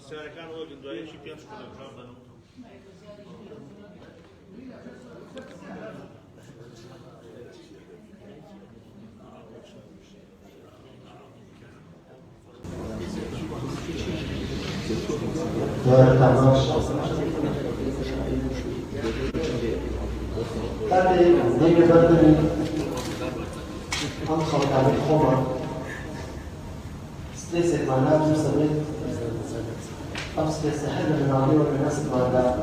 پرسیارەکان وەک دوایەکی پێم شکۆنەکان دەنەوە. Tady někde vedení هم خلق عليه خمر ستريس معناه مسمى أو ستريس حل من عليه والناس معناه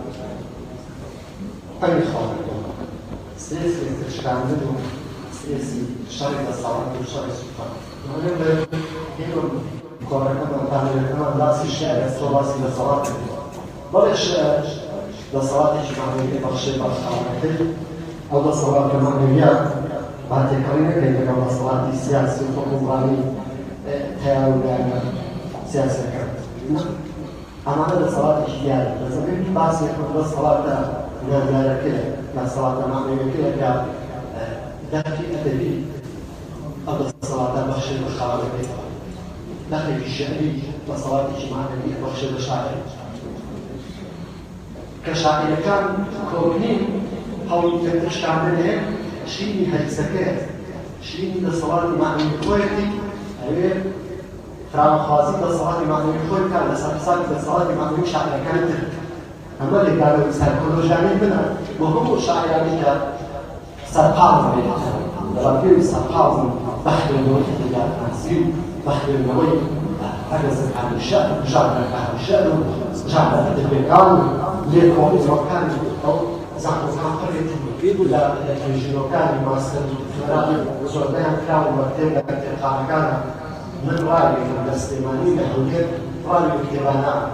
أي خالق ستريس تشكل منه ستريس شرط الصلاة وشرط السلطان. هنا يقول قرآن كمان تعمل كمان رأس الشعر رأس الصلاة بلاش الصلاة اجتماعية بخشي بخشي أو الصلاة كمان رياض بعد كلامنا كيف كان الصلاة السياسية والحكومية تهاونا سياسة كانت. أما هذا الصلاة اجتماعية بس من بعض يكون الصلاة نازلة كده الصلاة معنوية كده داخل أدبي أو الصلاة بخشي بخارج داخل الشعبي الصلاة اجتماعية بخشي بشاعر. كشاعر كان كونين حول تفتش عمله شيء هالسكات شيء الصلاة مع إخواتي أيه فرام خاصي الصلاة مع إخواتي كان صار الصلاة مع مش على كانت أما اللي قالوا يسال كل جانب منها وهو شاعر يعني كسرقاز ربي سرقاز بحر النووي اللي نسيب بحر النووي حدث عن الشأن جعل عن الشأن جعل البيكان ليكون مكان أو زعما كان لا الجنوكان ماستر فراد زودان كانوا مرتين كان من رأي الاستيماني لحوكت رأي الكبانا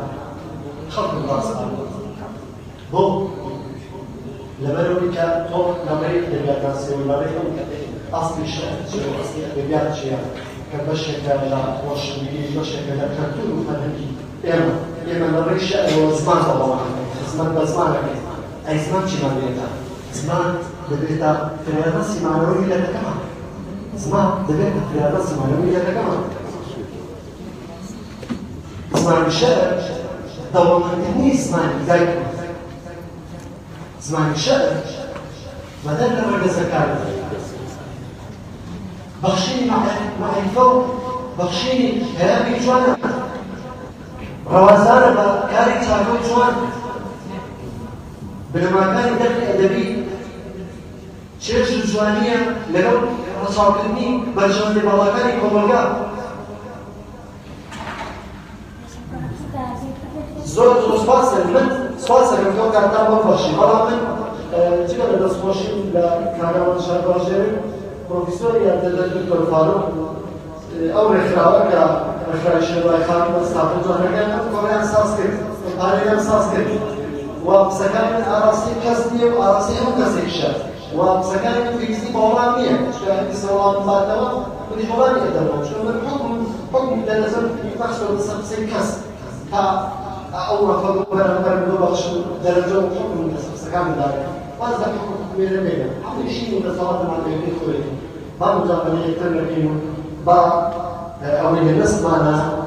خط الراس بو لما نقول طور نمريك لبياتاسي ونمريك أصلي شيء أصلي أدبيات شيء كبشة كلا وشمي بشة كلا كرتون فنكي إما نمريك شيء وزمان طبعا زمان بزمان أي زمان شيء ما بيتا زمان دبيتا فرياضة سيمانوية لك كمان زمان دبيتا فرياضة سيمانوية لك كمان زمان الشعر دوامني زمان زي زمان الشعر بدل لما الزكاة بخشيني مع الفوق بخشيني كلامي جوانا روازانا بكاري تشاركوي جوانا بينما كان الدرس الأدبي شيخ الجوانية لو رشاقني برجون لبلاغاني كومرجا زود سباسة من سباسة كم كم كارتا بفرشي ولا من تقدر تسمعشي لكلام شرباجري بروفيسور يا دكتور فاروق أو رخاوة كرخاء شباب خالد مستعد جوانا كان كمان ساسكت علينا ساسكت وبسكان أراسي كسبي وأراسي هم كسيكشة وبسكان فيزي بورانية شو عندي سلام بعدما ودي بورانية دمهم شو من حكم لازم يفحصوا السبسين كسب ها أول رفضوا ولا بخش درجة حكم السكان ذلك وهذا حكم من المية هذا شيء من الصلاة مع الإخوة ما مجرد أن يتم كينو با أو الناس معنا